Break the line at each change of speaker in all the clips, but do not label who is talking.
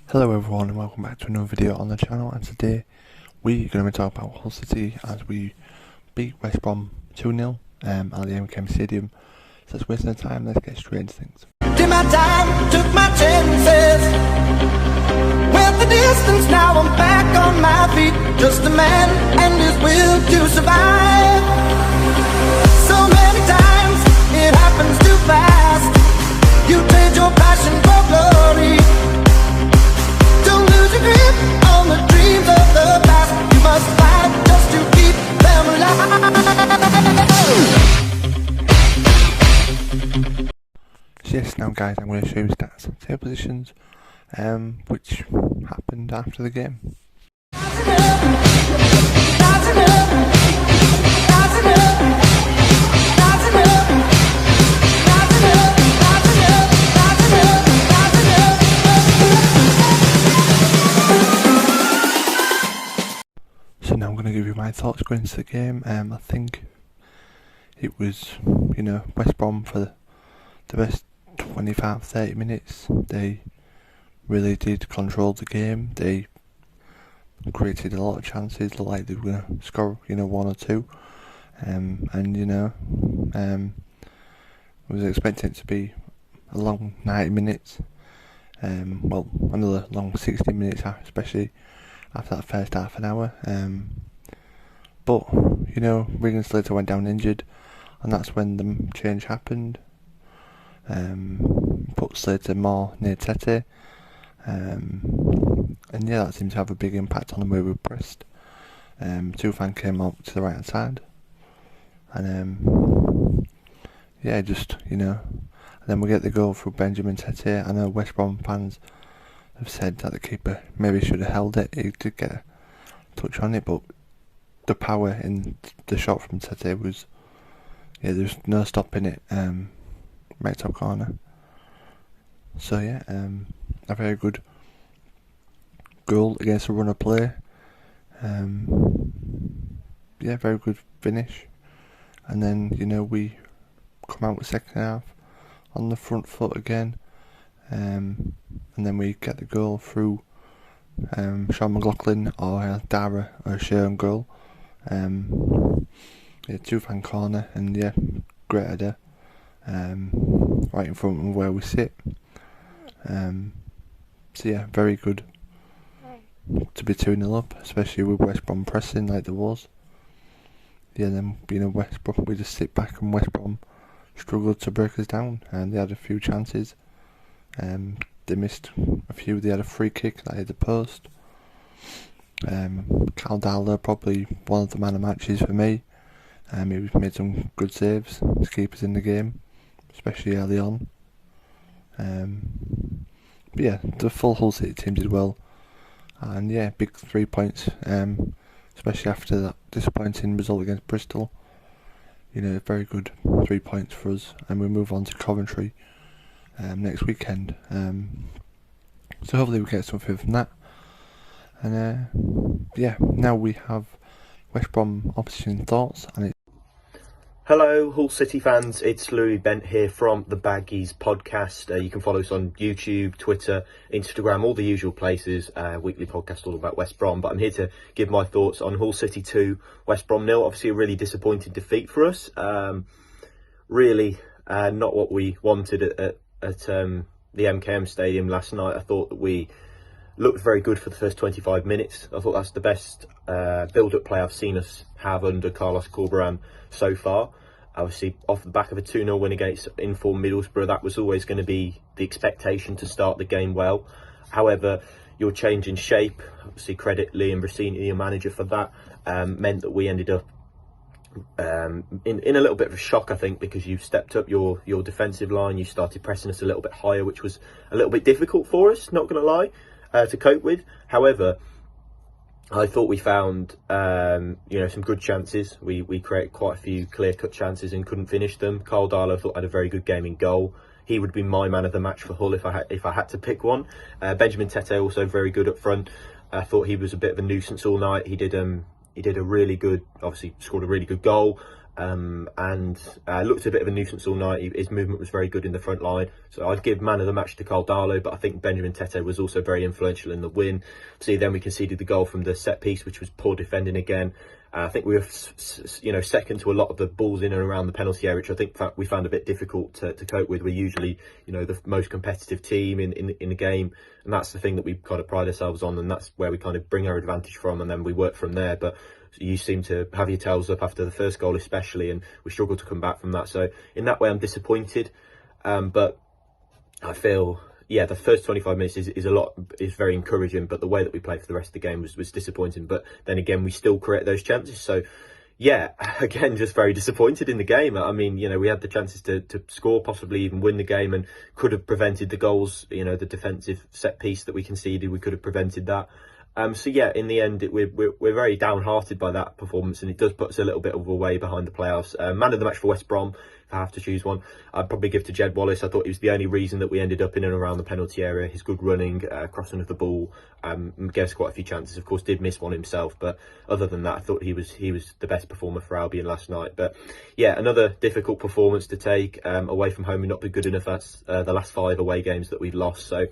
Hello everyone and welcome back to another video on the channel, and today we're going to be talking about Hull City as we beat West Brom 2-0 at the MKM Stadium. So let's waste no time, let's get straight into things.
Did my time, took my chances. Went the distance, now I'm back on my feet. Just a man and his will to survive. So many times it happens too fast. You trade your passion for glory. Don't lose your grip on the dreams of the past. You must fight just to keep them alive.
Yes, now guys, I'm going to show you stats, table positions, which happened after the game. So now I'm going to give you my thoughts going into the game. I think it was, West Brom for the best 25-30 minutes. They really did control the game. They created a lot of chances, looked like they were going to score, one or two. I was expecting it to be a long 90 minutes. Another long 60 minutes, especially after that first half an hour. But Regan Slater went down injured, and that's when the change happened. Put Slater more near Tete, and that seemed to have a big impact on the way we pressed. Tufan came up to the right hand side, and and then we get the goal through Benjamin Tete. I know West Brom fans have said that the keeper maybe should have held it. He did get a touch on it, but the power in the shot from Tete was, there's no stopping it. Right top corner. So a very good goal against a run of play. Very good finish. And then we come out with second half on the front foot again. And then we get the goal through Sean McLaughlin or Dara or Sharon goal. Two-fan corner, and great header. Right in front of where we sit. Very good to be 2-0 up, especially with West Brom pressing like there was. Then West Brom, we just sit back, and West Brom struggled to break us down, and they had a few chances. They missed a few. They had a free kick that hit the post. Carl Dahler, probably one of the man of matches for me. He made some good saves to keep us in the game, especially early on. The full Hull City team did well, and big 3 points, especially after that disappointing result against Bristol. Very good 3 points for us, and we move on to Coventry next weekend. So hopefully we get something from that. And now we have West Brom opposition thoughts, and
Hello Hull City fans, it's Louis Bent here from the Baggies podcast. You can follow us on YouTube, Twitter, Instagram, all the usual places. Weekly podcast all about West Brom, but I'm here to give my thoughts on Hull City 2, West Brom 0. Obviously a really disappointing defeat for us. Really not what we wanted at the MKM Stadium last night. I thought that we looked very good for the first 25 minutes. I thought that's the best build-up play I've seen us have under Carlos Corberán so far. Obviously, off the back of a 2-0 win against informed Middlesbrough, that was always going to be the expectation to start the game well. However, your change in shape, obviously credit Liam Rossini, your manager, for that, meant that we ended up in a little bit of a shock, I think, because you stepped up your defensive line, you started pressing us a little bit higher, which was a little bit difficult for us, not going to lie, to cope with. However, I thought we found some good chances. We created quite a few clear-cut chances and couldn't finish them. Carl Darlow, I thought, had a very good game in goal. He would be my man of the match for Hull if I had to pick one. Benjamin Tete also very good up front. I thought he was a bit of a nuisance all night. He did a really good, obviously scored a really good goal. and looked a bit of a nuisance all night. His movement was very good in the front line, so I'd give man of the match to Carl Darlow, but I think Benjamin Tete was also very influential in the win. See, then we conceded the goal from the set piece, which was poor defending again. I think we were, second to a lot of the balls in and around the penalty area, which I think we found a bit difficult to cope with. We're usually, the most competitive team in the game, and that's the thing that we kind of pride ourselves on, and that's where we kind of bring our advantage from, and then we work from there. But you seem to have your tails up after the first goal especially, and we struggled to come back from that. So in that way, I'm disappointed, but I feel, the first 25 minutes is very encouraging, but the way that we played for the rest of the game was disappointing. But then again, we still create those chances. So again, just very disappointed in the game. I mean, we had the chances to score, possibly even win the game, and could have prevented the goals. The defensive set piece that we conceded, we could have prevented that. In the end, we're very downhearted by that performance, and it does put us a little bit of a way behind the playoffs. Man of the match for West Brom, if I have to choose one, I'd probably give to Jed Wallace. I thought he was the only reason that we ended up in and around the penalty area. His good running, crossing of the ball, gave us quite a few chances. Of course, did miss one himself, but other than that, I thought he was the best performer for Albion last night. But another difficult performance to take away from home and not be good enough. That's the last 5 away games that we've lost. So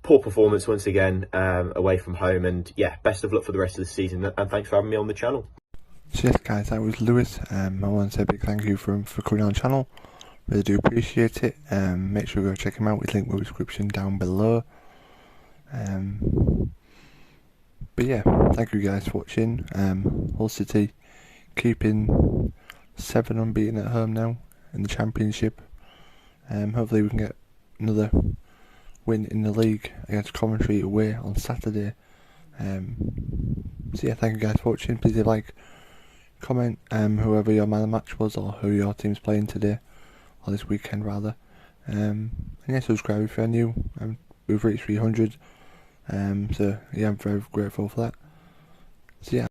poor performance once again away from home, and best of luck for the rest of the season, and thanks for having me on the channel.
So yes guys, that was Lewis. I want to say a big thank you for coming on the channel. Really do appreciate it. Make sure you go check him out. We link the description down below. But thank you guys for watching. Hull City keeping 7 unbeaten at home now in the Championship. Hopefully we can get another win in the league against Coventry away on Saturday. Thank you guys for watching. Please like, comment whoever your man of the match was, or who your team's playing today, or this weekend rather. And subscribe if you're new. We've reached 300. I'm very grateful for that. So